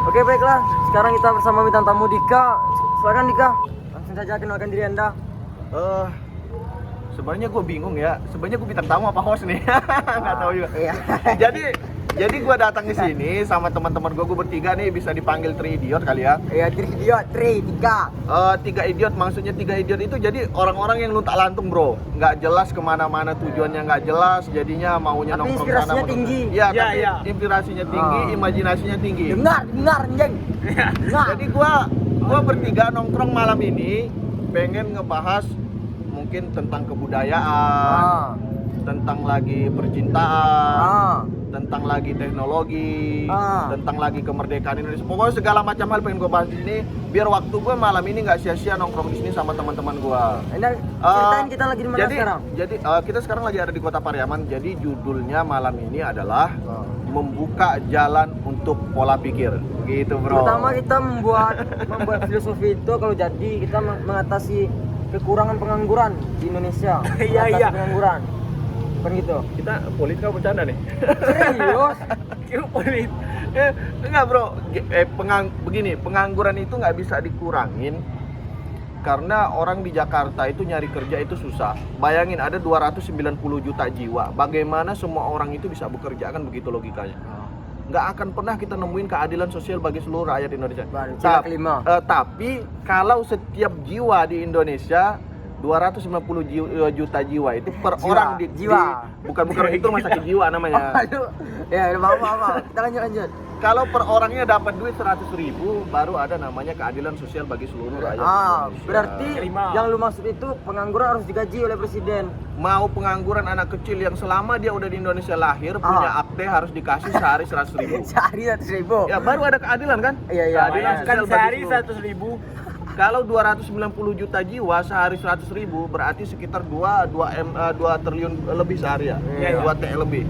Oke baiklah, sekarang kita bersama bintang tamu Dika. Silakan Dika, langsung saja kenalkan diri Anda. Sebenarnya gue bingung ya. Sebenarnya gue bintang tamu apa host nih? Nggak tahu juga. Iya. Jadi gue datang ke sini sama teman-teman gue bertiga nih, bisa dipanggil 3 idiot kali ya. Iya, 3 idiot, 3. 3 idiot, maksudnya 3 idiot itu jadi orang-orang yang luntak lantung bro, nggak jelas kemana-mana, tujuannya nggak jelas, jadinya maunya Tapi nongkrong inspirasinya sana tinggi. Ya, tapi Iya. inspirasinya tinggi, imajinasinya tinggi. Dengar anjing. Dengar. Jadi gua bertiga nongkrong malam ini pengen ngebahas mungkin tentang kebudayaan, tentang lagi percintaan, tentang lagi teknologi, tentang lagi kemerdekaan Indonesia. Pokoknya segala macam hal pengen gue bahas di sini biar waktu gue malam ini nggak sia-sia nongkrong di sini sama teman-teman gue. Ini ceritain kita lagi di mana sekarang? Jadi kita sekarang lagi ada di Kota Pariaman. Jadi judulnya malam ini adalah membuka jalan untuk pola pikir. Gitu, bro. Pertama kita membuat filosofi itu kalau jadi kita mengatasi kekurangan pengangguran di Indonesia. Iya, Mengatasi iya. Pengangguran. Kan gitu. Kita politik apa bercanda nih? Serius? Kira polit. Enggak bro, begini, pengangguran itu nggak bisa dikurangin karena orang di Jakarta itu nyari kerja itu susah. Bayangin ada 290 juta jiwa, bagaimana semua orang itu bisa bekerja, kan begitu logikanya. Nggak akan pernah kita nemuin keadilan sosial bagi seluruh rakyat Indonesia. Cila kelima. Tapi kalau setiap jiwa di Indonesia 290 juta jiwa itu per Jiwa, orang jiwa. bukan itu rumah sakit jiwa namanya. Aduh. Ya, maaf. Kita lanjut. Kalau per orangnya dapat duit 100.000 baru ada namanya keadilan sosial bagi seluruh rakyat Indonesia. Berarti Kelima. yang lu maksud itu pengangguran harus digaji oleh presiden. Mau pengangguran anak kecil yang selama dia udah di Indonesia lahir punya akte harus dikasih sehari 100.000. Sehari 100.000. Ya baru ada keadilan kan? Iya. Keadilan Kan sosial bagi sehari seluruh. 100.000. Kalau 290 juta jiwa sehari 100.000 berarti sekitar 2 triliun lebih sehari ya. Iya. 2 T lebih.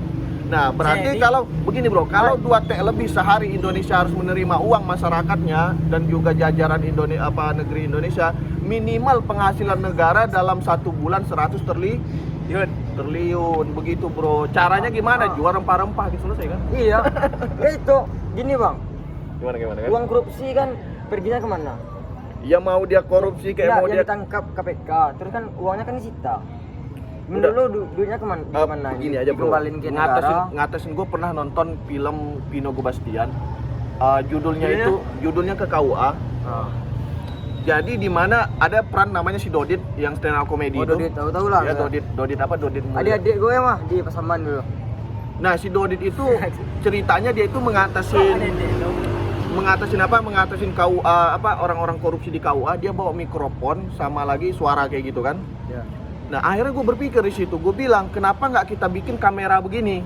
Nah, berarti Jadi- kalau begini bro, kalau 2 T lebih sehari Indonesia harus menerima uang masyarakatnya dan juga jajaran negeri Indonesia, minimal penghasilan negara dalam 1 bulan 100 triliun begitu bro. Caranya gimana? Jual rempah-rempah gitu selesai kan? Iya. Itu gini bang, Gimana kan? uang korupsi kan perginya kemana? Ya mau dia korupsi kayak Ya, mau yang dia ditangkap KPK, terus kan uangnya kan disita. Menurut lu duitnya kemana? begini aja bro, Dikembaliin ke negara. ngatasin gue pernah nonton film Vino Bastian, judulnya ke KUA. Jadi di mana ada peran namanya si Dodit yang stand up comedy itu. Dodit, tahu lah. Ya Dodit apa Dodit Mulya. Adik-adik gue mah di Pasaman dulu. Nah si Dodit itu ceritanya dia itu mengatasin KUA orang-orang korupsi di KUA. Dia bawa mikrofon sama lagi suara kayak gitu kan. Ya. Nah akhirnya gue berpikir di situ, gue bilang kenapa nggak kita bikin kamera begini?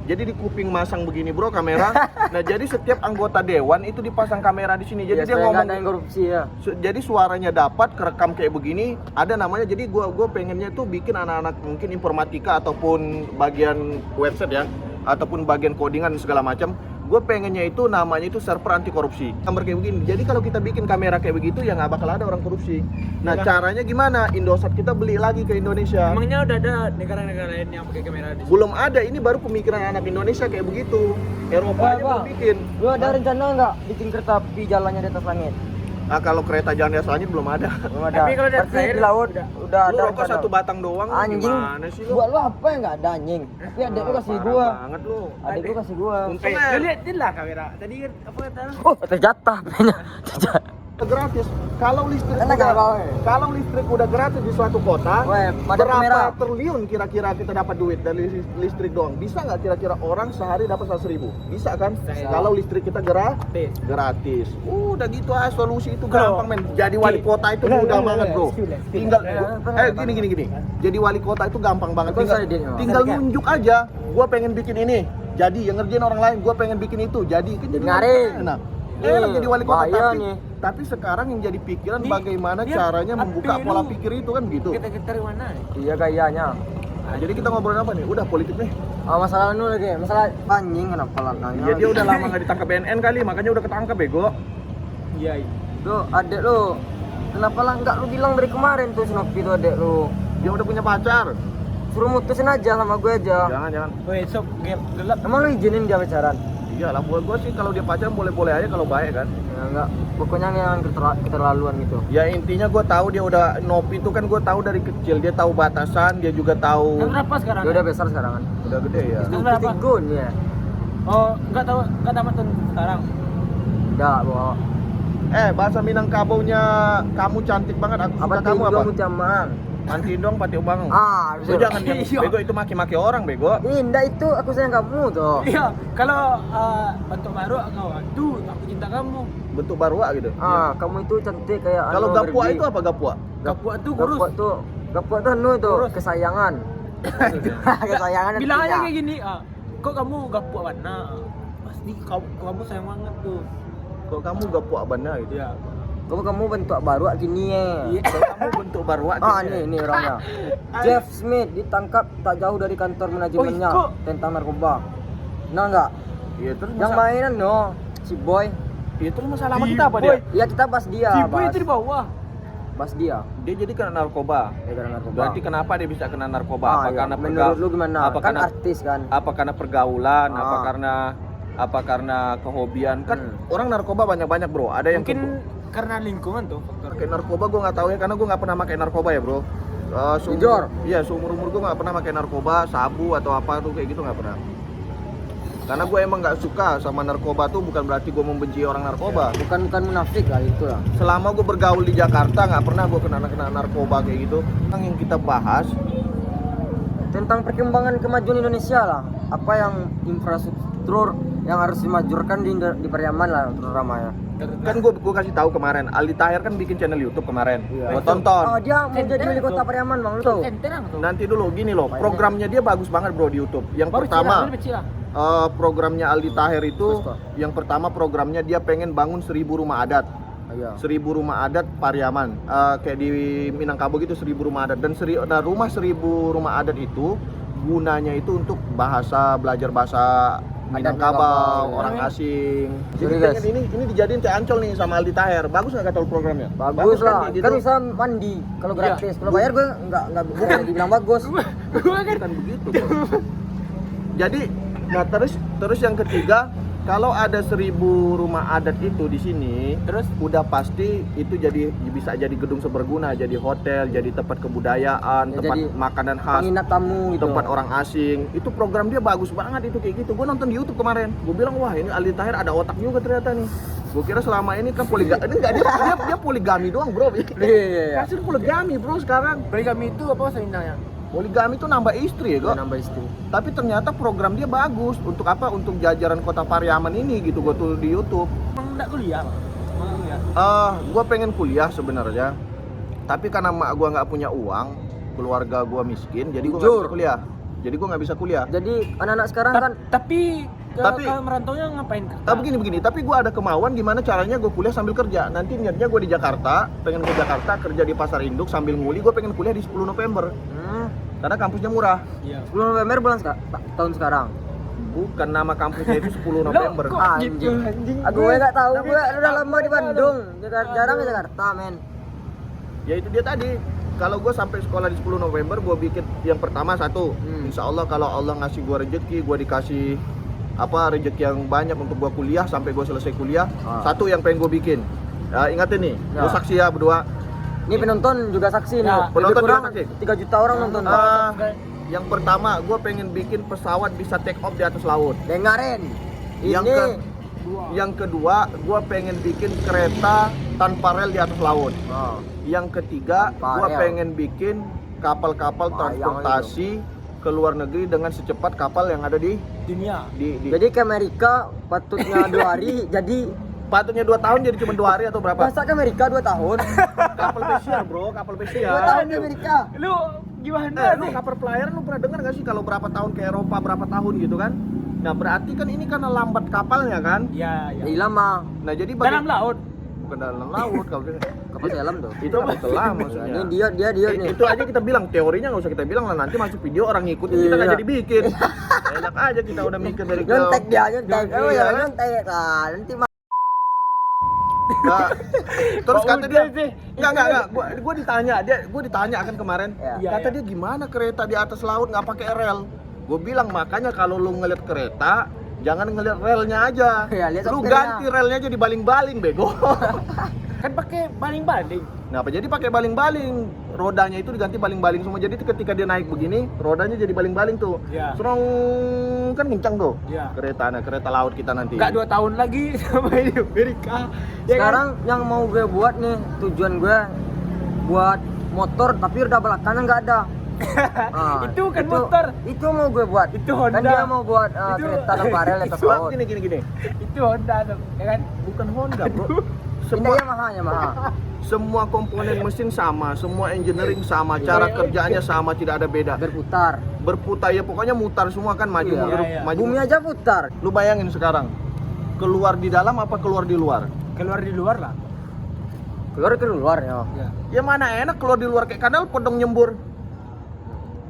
Jadi di kuping masang begini bro kamera. Nah jadi setiap anggota dewan itu dipasang kamera di sini. Jadi Ya, dia supaya nggak ngomong, ada yang korupsi ya. jadi suaranya dapat kerekam kayak begini. Ada namanya. Jadi gue pengennya tuh bikin anak-anak mungkin informatika ataupun bagian website ya, ataupun bagian codingan segala macam. Gue pengennya itu namanya itu server anti korupsi. Gambar kayak begini. Jadi kalau kita bikin kamera kayak begitu ya nggak bakal ada orang korupsi. Nah caranya gimana? Indosat kita beli lagi ke Indonesia. Emangnya udah ada negara-negara lain yang pakai kamera di sini? Belum ada. Ini baru pemikiran anak Indonesia kayak begitu. Eropa aja belum bikin. Lu ada rencana nggak bikin kereta api jalannya di atas langit? Nah kalau kereta jalan di atas langit belum ada. Belum ada. Tapi kalau di atas Berarti air di laut udah Lu ada rokok rencana. 1 batang doang. Anjing. Gimana sih lu? Buat lu apa yang nggak ada anjing? Tapi adek lu kasih Parah gua. banget lu. Adek lu kasih gua. Untung Lu liatin lah kamera. Tadi kan apa kata lu? Oh, terjatah punya. gratis. Kalau listrik Enak nggak, Bang? kalau listrik udah gratis di suatu kota, Weh, ada berapa kamera. triliun kira-kira kita dapat duit dari listrik doang? Bisa nggak kira-kira orang sehari dapat 100.000? Bisa kan? Bisa. Kalau listrik kita gratis. Udah gitu aja solusi itu Bro. gampang men. Jadi wali kota itu mudah banget bro. Tinggal gini. Jadi wali kota itu gampang banget. Betul, Tinggal, saya dia. tinggal nunjuk aja. Gua pengen bikin ini. Jadi yang ngerjain orang lain. Gua pengen bikin itu. Jadi kan jadi Ngaring. enak. Enak jadi wali kota bahaya tapi nih. tapi sekarang yang jadi pikiran Nih, bagaimana dia caranya membuka api pola lu. pikir itu kan gitu. Kita dari mana? Iya kayaknya. Nah, jadi kita ngobrolin apa nih? Udah politik nih. Masalah lu lagi, masalah anjing kenapa lah nanya? Ya dia udah lama nggak ditangkap BNN kali, makanya udah ketangkap bego. Iya. Tuh, adek lu. Kenapa lah enggak lu bilang dari kemarin tuh Snoopy tuh adek lu? Dia udah punya pacar. Suruh mutusin aja sama gue aja. Jangan. Woi, sok gelap. Emang lu izinin dia pacaran? Iyalah, buat gua sih kalau dia pacaran boleh-boleh aja kalau baik kan. Ya enggak, pokoknya yang keterlaluan gitu. Ya intinya gua tahu dia udah Nopi itu kan gua tahu dari kecil, dia tahu batasan, dia juga tahu Kan berapa sekarang? Dia udah besar sekarang kan. udah gede ya. Itu berapa? Tigun ya. Oh, enggak tahu, enggak tamat tahun sekarang. Enggak, bawa. Bahasa Minangkabau-nya kamu cantik banget, aku suka kamu apa? Kamu jamang. Mantiin dong pati ubang. Lu Bisa. jangan yang Iya. bego itu maki-maki orang bego. Indah itu aku sayang kamu tuh. Iya, kalau bentuk baru kau, aduh, aku cinta kamu. Bentuk barua gitu. Kamu itu cantik kayak Kalau anu, gapua Barbie. itu apa gapua? Gapua tuh kurus. Gapua tuh anu itu Kurus. kesayangan. Kesayangan Bilang aja artinya. kayak gini, kok kamu gapua warna? Pasti kamu sayang banget tuh. Kok kamu gapua bana gitu? Iya. Kamu bentuk baru gini ya. Iya. Kok kamu bentuk barua gitu. Ini orangnya. Jeff Smith ditangkap tak jauh dari kantor manajemennya kok- tentang narkoba. Nah enggak? Iya terus Yang mainan no, si Boy. Iya terus masalah sama Si kita apa Boy. dia? Ya kita bahas dia, Si Boy bahas, itu di bawah. bahas dia. Dia jadi kena narkoba. Ya karena narkoba. Berarti kenapa dia bisa kena narkoba? Apa iya. karena Menurut lu gimana? Apa Kan karena artis kan. apa karena pergaulan? Ah. Apa karena kehobian? Kan Hmm. orang narkoba banyak-banyak, Bro. Ada yang Mungkin karena lingkungan tuh faktor. pakai narkoba gue nggak tahu ya karena gue nggak pernah pakai narkoba ya, Bro. Jujur? Iya, seumur umur gue nggak pernah pakai narkoba, sabu atau apa tuh kayak gitu nggak pernah. Karena gue emang nggak suka sama narkoba tuh bukan berarti gue membenci orang narkoba. Bukan munafik lah itu lah. Selama gue bergaul di Jakarta nggak pernah gue kena narkoba kayak gitu. Yang kita bahas Tentang perkembangan kemajuan Indonesia lah. Apa yang infrastruktur yang harus dimajukan di Pariaman lah terutama ya. kan gue kasih tahu kemarin Aldi Tahir kan bikin channel YouTube kemarin. Iya. Gue tonton. Dia mau jadi wali kota Pariaman bang lu tahu. Tenang tuh. Nanti dulu gini loh, Banyak. programnya dia bagus banget bro di YouTube. Yang Baru pertama Cira. programnya Aldi Tahir itu Terus, Pak? yang pertama programnya dia pengen bangun 1000 rumah adat. Iya. 1000 rumah adat Pariaman. Kayak di Minangkabau gitu 1000 rumah adat dan rumah 1000 rumah adat itu gunanya itu untuk belajar bahasa Minangkabau, Minangkabau, orang ya. asing. Sorry, Jadi guys. pengen ini dijadiin teh ancol nih sama Aldi Tahir. Bagus nggak kata lu programnya? Bagus lah. Kan, Kan bisa mandi kalau Iya. gratis. Kalau bayar gue nggak bukan dibilang bagus. Gua kan Bukan begitu. Jadi, nah terus yang ketiga, kalau ada 1000 rumah adat itu di sini, terus udah pasti itu bisa jadi gedung seberguna, jadi hotel, jadi tempat kebudayaan, Ya, tempat jadi makanan khas, Penginap tamu gitu. tempat orang asing. Itu program dia bagus banget itu kayak gitu. Gue nonton di YouTube kemarin. Gue bilang wah ini Aldi Tahir ada otak juga ternyata nih. Gue kira selama ini kan poligami. Ini enggak dia poligami doang, Bro. Iya. Kasih poligami, Bro, sekarang. poligami itu apa sebenarnya? Poligami itu nambah istri ya, Gue kok. nambah istri. Tapi ternyata program dia bagus. Untuk apa? Untuk jajaran kota Pariaman ini gitu. Gue tuh di YouTube. Emang enggak kuliah, Bang? Emang kuliah. Gue pengen kuliah sebenarnya. Tapi karena mak gue nggak punya uang, keluarga gue miskin, jadi gue nggak Jujur. bisa kuliah. Jadi gue nggak bisa kuliah. Jadi anak-anak sekarang kan Tapi Tapi- kalau merantaunya ngapain? Tapi begini, tapi gue ada kemauan gimana caranya gue kuliah sambil kerja. Nanti niatnya gue di Jakarta, pengen ke Jakarta kerja di Pasar Induk sambil nguli. Gue pengen kuliah di 10 November karena kampusnya murah. Iya. 10 November tahun sekarang. Bukan nama kampusnya itu 10 November. kok gitu, Anjing. anjing? Gue nggak tahu. Tapi- Gue udah lama di Bandung. Jarang ke Jakarta, men. Ya itu dia tadi. Kalau gue sampai sekolah di 10 November, gue bikin yang pertama satu. Insya Allah kalau Allah ngasih gue rezeki, gue dikasih rezeki yang banyak untuk gue kuliah sampai gue selesai kuliah. Satu yang pengen gue bikin. Ya, ingatin nih, Ya. lu saksi ya berdua. Ini penonton juga saksi nih. Ya, Lebih penonton kurang juga saksi. 3 juta orang nonton. Yang pertama, gue pengen bikin pesawat bisa take off di atas laut. Dengarin. Yang Yang kedua, gue pengen bikin kereta tanpa rel di atas laut. Oh. Yang ketiga, Tanpa gue rel. pengen bikin kapal-kapal Bayang transportasi ke luar negeri dengan secepat kapal yang ada di Dunia. di Jadi ke Amerika patutnya 2 hari, jadi patutnya 2 tahun jadi cuma 2 hari atau berapa? masa ke Amerika 2 tahun? Kapal pesiar bro, kapal 2 pesiar. tahun di Amerika. Lu gimana Lu sih? kapal pelayaran lu pernah dengar gak sih kalau berapa tahun ke Eropa berapa tahun gitu kan? Nah berarti kan ini karena lambat kapalnya kan? Iya, iya. Jadi lama. Nah jadi Dalam laut. bukan dalam laut kalau Kapal selam tuh. itu kapal selam maksudnya. Ini dia nih. Itu aja kita bilang teorinya nggak usah kita bilang lah nanti masuk video orang ngikutin kita nggak Iya. jadi bikin. Enak aja kita udah mikir dari Nyontek dia, nyontek. Iya, Oh ya, kan? nyontek lah. Nanti Nah, terus Kok kata udah dia sih? enggak gua ditanya kan kemarin Ya. kata dia gimana kereta di atas laut nggak pakai rel. Gue bilang makanya kalau lu ngeliat kereta Jangan ngeliat relnya aja. Ya, lihat Lu sopirnya. ganti relnya jadi baling-baling bego. Kan pakai baling-baling. Ngapa jadi pakai baling-baling? Rodanya itu diganti baling-baling semua. Jadi ketika dia naik begini, rodanya jadi baling-baling tuh. Iya. Serong kan kencang tuh. Iya. Kereta laut kita nanti. Enggak 2 tahun lagi sama di Amerika. Ya kan? Sekarang yang mau gue buat nih, tujuan gue buat motor tapi udah belak kanan nggak ada. Ah, Itu kan motor. Itu mau gue buat. Itu Kan Honda. dia mau buat Itu- kereta tanpa rel atas itu laut. Gini. Itu Honda tuh, ya kan? Bukan Honda, Bro. Ini Semua Yamaha. semua komponen mesin sama, semua engineering sama, cara kerjanya sama, tidak ada beda. Berputar. Berputar ya pokoknya mutar semua kan maju Iya. mundur, Iya. maju. Bumi aja putar. Lu bayangin sekarang. Keluar di dalam apa keluar di luar? Keluar di luar lah. Keluar ya. Ya. Ya mana enak keluar di luar kayak kadal podong nyembur.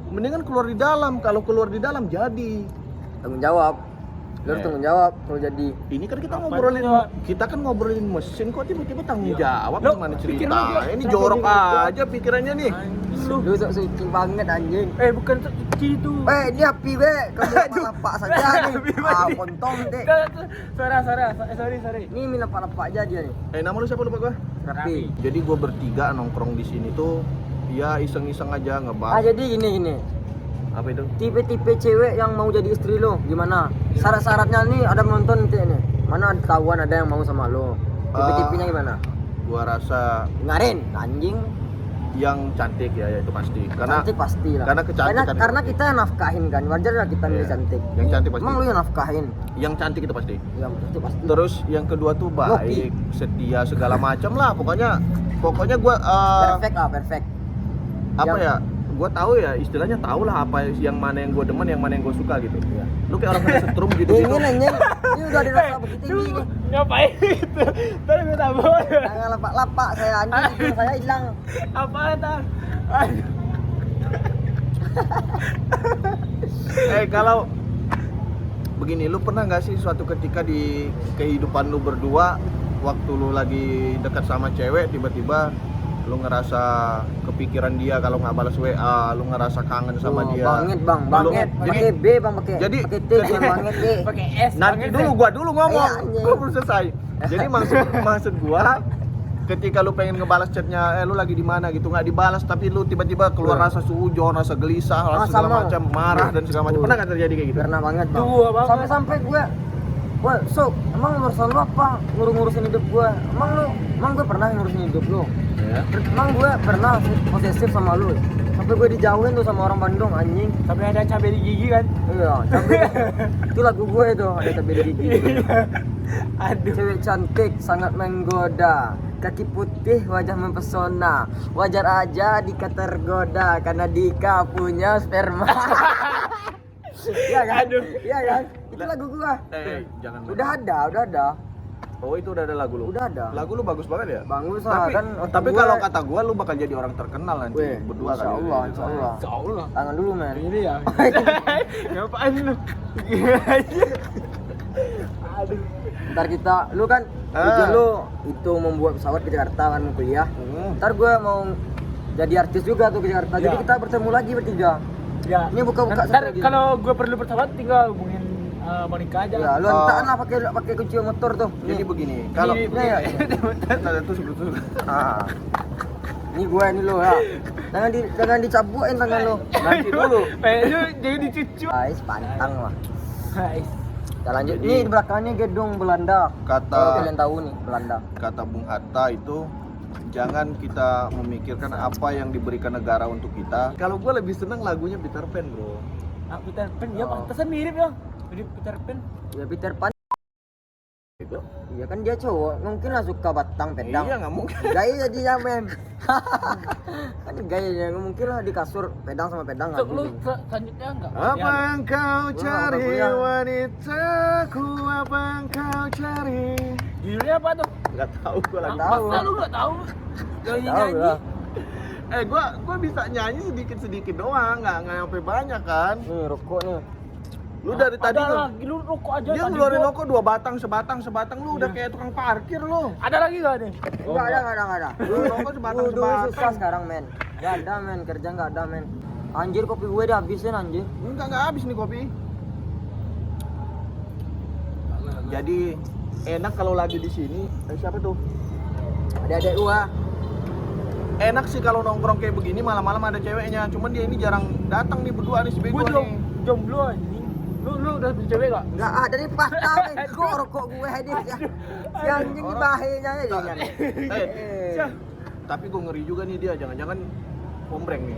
Mendingan keluar di dalam. Kalau keluar di dalam jadi. Tanggung jawab. Lu harus tanggung jawab kalau jadi. Ini kan kita Apa ngobrolin, itu? kita kan ngobrolin mesin kok tiba-tiba tanggung Iya. jawab Lo, gimana pikir cerita? lu, Ini kenapa jorok gitu? aja pikirannya nih. Lu. Lu sok suci banget anjing. Bukan suci itu. Ini api be, kalau lapak saja nih. Kontong deh. Sorry. Ini minum lapak aja dia nih. Nama lu siapa lupa gua? Rapi. Jadi gua bertiga nongkrong di sini tuh ya iseng-iseng aja ngebahas. Jadi gini. Apa itu? Tipe-tipe cewek yang mau jadi istri lo gimana? Syarat-syaratnya nih ada menonton nanti nih. Mana ada tahuan ada yang mau sama lo. Tipe-tipenya gimana? Gua rasa Ngarin, anjing. yang cantik ya itu pasti. Karena Cantik pasti lah. karena kecantikan Karena kita yang nafkahin kan. Wajar lah kita milih Iya. cantik. Yang cantik pasti. Emang lu yang nafkahin? yang cantik itu pasti. Yang cantik pasti. Terus yang kedua tuh baik, setia segala macam lah. Pokoknya gua Perfect lah, perfect. apa Yang- ya? Gua tahu ya istilahnya tahu lah apa yang mana yang gua demen, yang mana yang gua suka gitu. Iya. Lu kayak orang kena setrum gitu. Dingin anjing. Ini udah di rasa begitu tinggi nih. Ngapain itu? Tadi gue tabur. Jangan lapak-lapak saya anjing, hidung saya hilang. Apaan tar? Kalau begini, lu pernah nggak sih suatu ketika di kehidupan lu berdua, waktu lu lagi dekat sama cewek, tiba-tiba lu ngerasa kepikiran dia kalau nggak balas WA, lu ngerasa kangen sama Oh, dia. Banget bang, Lu- banget. jadi Pakai B bang, pakai jadi- pakai T jangan banget D. Pakai S. nanti banget, dulu ya? gua dulu ngomong, Iya, anjing. gua belum selesai. Jadi maksud gua ketika lu pengen ngebalas chatnya, lu lagi di mana gitu, nggak dibalas tapi lu tiba-tiba keluar Iya. rasa suujon, rasa gelisah, rasa segala sama. macam, marah dan segala macam. Pernah nggak terjadi kayak gitu? Pernah banget bang. Dua banget. Sampai gue, sok, emang urusan lu apa? Ngurusin hidup gue. Emang gue pernah ngurusin hidup lu. Ya. Emang gue pernah posesif sama lu. Sampai gue dijauhin tuh sama orang Bandung anjing. Sampai ada cabai di gigi kan? Iya, cabai. Itu lagu gue itu, ada cabai di gigi. Aduh. Cewek cantik sangat menggoda, kaki putih wajah mempesona, wajar aja Dika tergoda karena Dika punya sperma. Iya kan? Aduh. Iya kan? Itu lagu gua. Jangan. Udah ada. Oh itu udah ada lagu lu. Udah ada. Lagu lu bagus banget ya. Bagus lah Tapi, kan. otak tapi gua- kalau kata gua lu bakal jadi orang terkenal nanti Weh, berdua insya kali. Allah, insya Allah. Seolah. Tangan dulu men. Ini ya. Ngapain lu? Aduh. Ntar kita, lu kan tujuan lu itu membuat pesawat ke Jakarta kan mau kuliah. Ntar gua mau jadi artis juga tuh ke Jakarta. Jadi Ya. kita bertemu lagi bertiga. Ya. Ini buka-buka Ntar strategi. kalau gue perlu bersahabat tinggal hubungin Monica aja. Ya, lu entaan lah pakai kunci motor tuh. Jadi Nih. begini, kalau Ini- Iya, iya. ada tuh sebetulnya. Ah. Ini gue ini lo ya. Jangan dicabukin tangan lo. Nanti dulu. Lu jadi dicucu. Guys, pantang lah. Guys. Kita lanjut. Jadi- Ini di belakangnya gedung Belanda. Kata- Kalau kalian tahu nih, Belanda. Kata Bung Hatta itu jangan kita memikirkan apa yang diberikan negara untuk kita. Kalau gua lebih seneng lagunya Peter Pan, bro. Peter Pan, ya Oh. pantesan mirip ya. Mirip Peter Pan. Ya Peter Pan. Itu. Iya kan dia cowok, mungkin lah suka batang pedang. Iya nggak mungkin. Gaya jadinya men. Kan gayanya nggak mungkin lah di kasur pedang sama pedang Sok lu nggak selanjutnya enggak? Apa yang kau Gua cari nggak kuliah. wanitaku? Apa yang kau cari? Judulnya apa tuh? Nggak tahu gua lagi. tahu. Masa lu enggak tahu? Nyanyi Tahu nyanyi. lah. Gua bisa nyanyi sedikit doang, nggak sampai banyak kan. Nih rokok nih. Lu dari tadi ada lu- lagi lu rokok aja. dia tadi ngeluarin gua- rokok 2 batang, sebatang lu udah kayak tukang parkir lu. Ada lagi enggak nih? Enggak ada. Lu rokok sebatang. Dulu susah sekarang men. Gak ada men, kerja gak ada men. Anjir kopi gue udah habisin anjir. Enggak habis nih kopi. Jadi enak kalau lagi di sini. Siapa tuh? Ada gua. Enak sih kalau nongkrong kayak begini malam-malam ada ceweknya. Cuman dia ini jarang datang nih berdua nih si bego Gue nih. jomblo anjing. Lu udah punya cewek gak? Enggak ada nih patah bego rokok gue ini ya. Si anjing di bahayanya ya jangan. Tapi gue ngeri juga nih dia, jangan-jangan ombreng nih.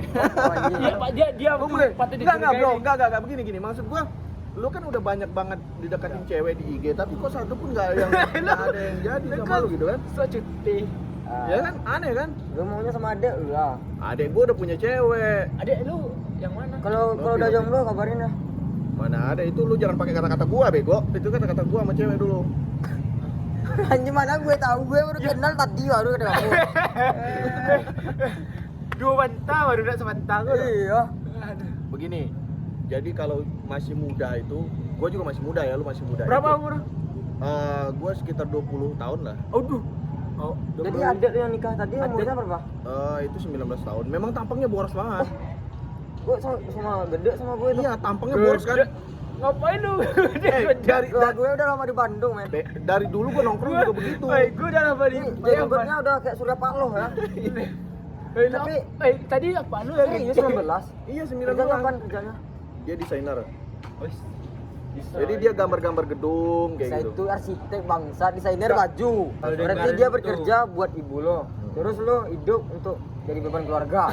Iya Pak, dia Ombreng. patut Enggak bro, dicurigai. enggak begini maksud gua. Lu kan udah banyak banget didekatin cewek di IG, tapi kok satu pun nggak ada yang jadi sama lu gitu kan? So cuti. Ya kan, aneh kan? Lu maunya sama adek lu lah. Adek gua udah punya cewek. Adek lu yang mana? Kalau udah jomblo kabarin ya. Mana ada itu, lu jangan pakai kata-kata gua bego. Itu kata-kata gua sama cewek dulu. Anjing mana gue tahu gue baru kenal tadi baru ada kamu. Dua bantah baru udah sebantah gua. Iya. Begini. Jadi kalau masih muda itu, gua juga masih muda ya, lu masih muda. Berapa itu. umur? Gua sekitar 20 tahun lah. Aduh. Oh, Jadi adek lu yang nikah tadi umurnya berapa? Itu 19 tahun. Memang tampangnya boros banget. Gue sama gede sama gue tuh. Iya, tampangnya boros kan. Ngapain lu? Dari Gue udah lama di Bandung, men. dari dulu gua nongkrong juga begitu. Gue udah lama di. Ini jenggotnya udah kayak Surya Paloh ya. Tapi tadi apa lu yang ini 19. Iya, Kerja 19. kapan kerjanya? Dia desainer. Wes. Jadi dia gambar-gambar gedung kayak Saya gitu. itu arsitek bangsa, desainer baju. Kalau Berarti dengar dia itu. bekerja buat ibu lo. Terus lo hidup untuk jadi beban keluarga.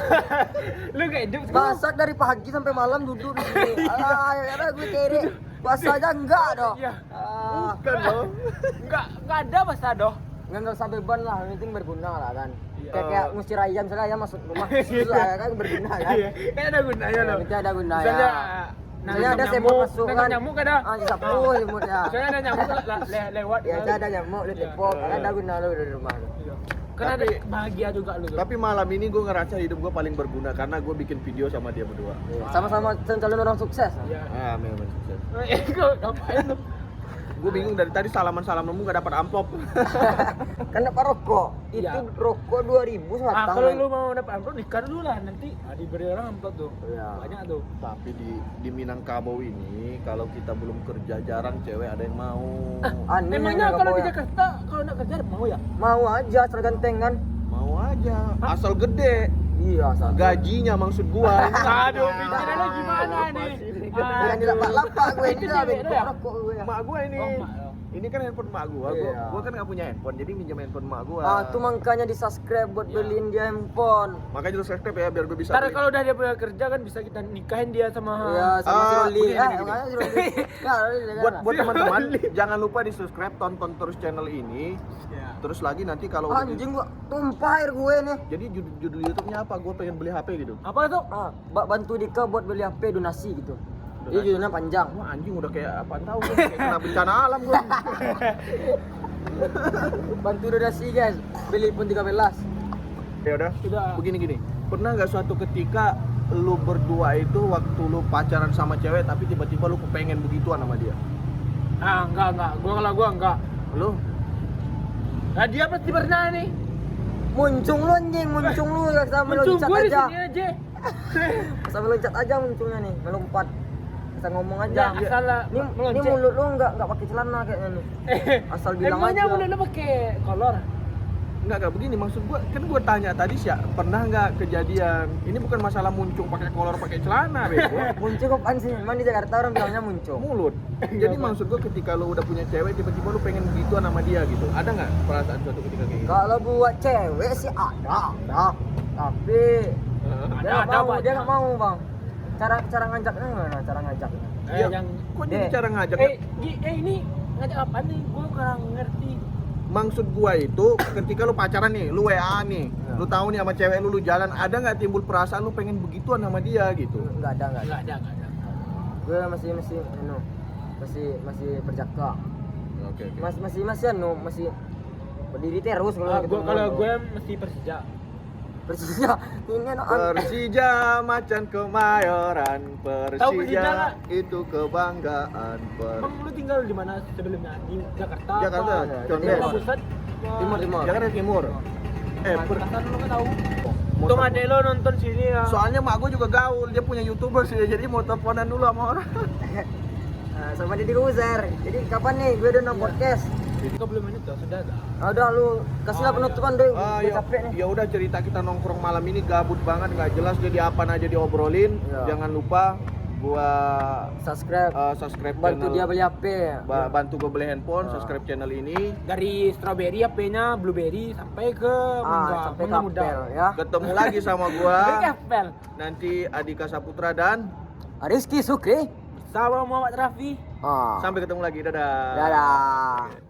Lu gak hidup Masak dari pagi sampai malam duduk di sini. Alah, gue kere. Puasa aja enggak dong. Iya. Kan loh. Enggak ada masa doh. Enggak usah beban lah, yang penting berguna lah kan. Iya. Kayak ngusir ayam, misalnya ayam masuk rumah, susah ya kan berguna kan. Iya, kan ada gunanya loh. Itu ada gunanya. Misalnya Misalnya ada semut masuk kan. nyamuk ada. Sapu semut ya. Misalnya ada nyamuk lewat. Ya ada nyamuk di Iya. tepok, kan ada guna lo di rumah lo. Iya. Kan ada bahagia juga lu tuh. Tapi malam ini gue ngerasa hidup gue paling berguna karena gue bikin video sama dia berdua. Sama-sama calon orang sukses. Iya. Memang sukses. Kau ngapain lu? Gue bingung dari tadi salaman-salamanmu gak dapat amplop. Kan dapat rokok. Itu Iya. rokok 2000 sebatang. Kalau men. lu mau dapat amplop nikah dulu lah nanti diberi orang amplop tuh. Iya. Banyak tuh. Tapi di Minangkabau ini kalau kita belum kerja jarang cewek ada yang mau. Aneh Emangnya nggak kalau mau di ya. Jakarta kalau nak kerja mau ya? Mau aja asal ganteng kan. Mau aja. Asal gede. Iya, asal. Gajinya maksud gua. Aduh, pikiran lu gimana nih? Yang di lapak-lapak gue ini Itu lah cewek lu ya? rokok gue ya. Mak gua ini. Oh, mak lo. Ini kan handphone mak gua. Iya. Gua kan nggak punya handphone, jadi minjem handphone mak gua. Tuh makanya di subscribe buat Iya. beliin dia handphone. Makanya lu subscribe ya biar gua bisa. Ntar beli. kalau udah dia punya kerja kan bisa kita nikahin dia sama. Iya, sama si Roli. begini, begini. Makanya si Roli. Nah, Roli jangan buat lah. buat teman-teman jangan lupa di subscribe, tonton terus channel ini. Ya. Terus lagi nanti kalau udah Anjing gua tumpah air gue nih. jadi judul YouTube-nya apa? Gua pengen beli HP gitu. Apa tuh? Bantu Dika buat beli HP donasi gitu. Donasi. Jadi judulnya panjang. Wah anjing udah kayak apaan tahu gua, kayak kena bencana alam gua. Bantu donasi guys. Beli pun 13. Ya udah. Sudah. Begini. Pernah nggak suatu ketika lu berdua itu waktu lu pacaran sama cewek tapi tiba-tiba lu kepengen begituan sama dia? Enggak. Gua enggak. Lu? Nah, dia pasti pernah nih. Muncung lu anjing, muncung lu ya sama Muncul loncat gua di aja. sini aja. Sama loncat aja muncungnya nih, melompat. Bisa ngomong aja. Ya, asal lah Ini melonceng. mulut lu enggak pakai celana kayaknya nih. Asal bilang Emangnya aja. mulut lu pakai kolor? Enggak begini maksud gua, kan gua tanya tadi sih, pernah nggak kejadian? Ini bukan masalah muncung pakai kolor pakai celana, bego. Muncung apaan sih? Emang di Jakarta orang bilangnya muncung. Mulut. Jadi maksud gua ketika lu udah punya cewek tiba-tiba lu pengen begituan sama dia gitu. Ada nggak perasaan suatu ketika kayak gitu? Kalau buat cewek sih ada. Tapi dia nggak mau bang. Cara ngajaknya gimana? Cara ngajaknya? Iya. Yang Kok jadi Deh. cara ngajaknya? ini ngajak apa nih? Gua kurang ngerti. Maksud gua itu ketika lu pacaran nih, lu WA nih, Ya. lu tahu nih sama cewek lu jalan, ada nggak timbul perasaan lu pengen begituan sama dia gitu? Enggak ada. Enggak ada. Gue masih berjaka. Oke. Masih berdiri terus kalau Kalau gue mesti Persija. Persija ini anak Persija macan Kemayoran, Tahu Persija Persija nggak? itu kebanggaan. Emang lu tinggal di mana sebelumnya? Di Jakarta? Jakarta, apa? Condet. Jakarta Pusat? Timur. Jakarta Timur. Pantesan lu nggak tahu. Motor- Untung adek lo nonton sini ya. Soalnya mak gue juga gaul, dia punya YouTuber sih, jadi mau teleponan dulu sama orang. Sama Deddy Kobuzer. Jadi kapan nih gue udah nonton podcast? Jadi kau belum menit tuh, sudah dah. Udah lu kasihlah penutupan deh. Gue ya, capek nih. ya udah cerita kita nongkrong malam ini gabut banget, nggak jelas, jadi apa aja diobrolin. Iya. Jangan lupa gua Subscribe. subscribe Bantu channel, dia beli HP. bantu gue beli handphone, subscribe channel ini. Dari strawberry HP-nya, blueberry sampai ke mangga, Sampai mangga muda. kapel ya. Ketemu lagi sama gua Kapel. nanti Adika Saputra dan Rizky Sukri. Sama Muhammad Rafi. Ah. sampai ketemu lagi, dadah. Dadah.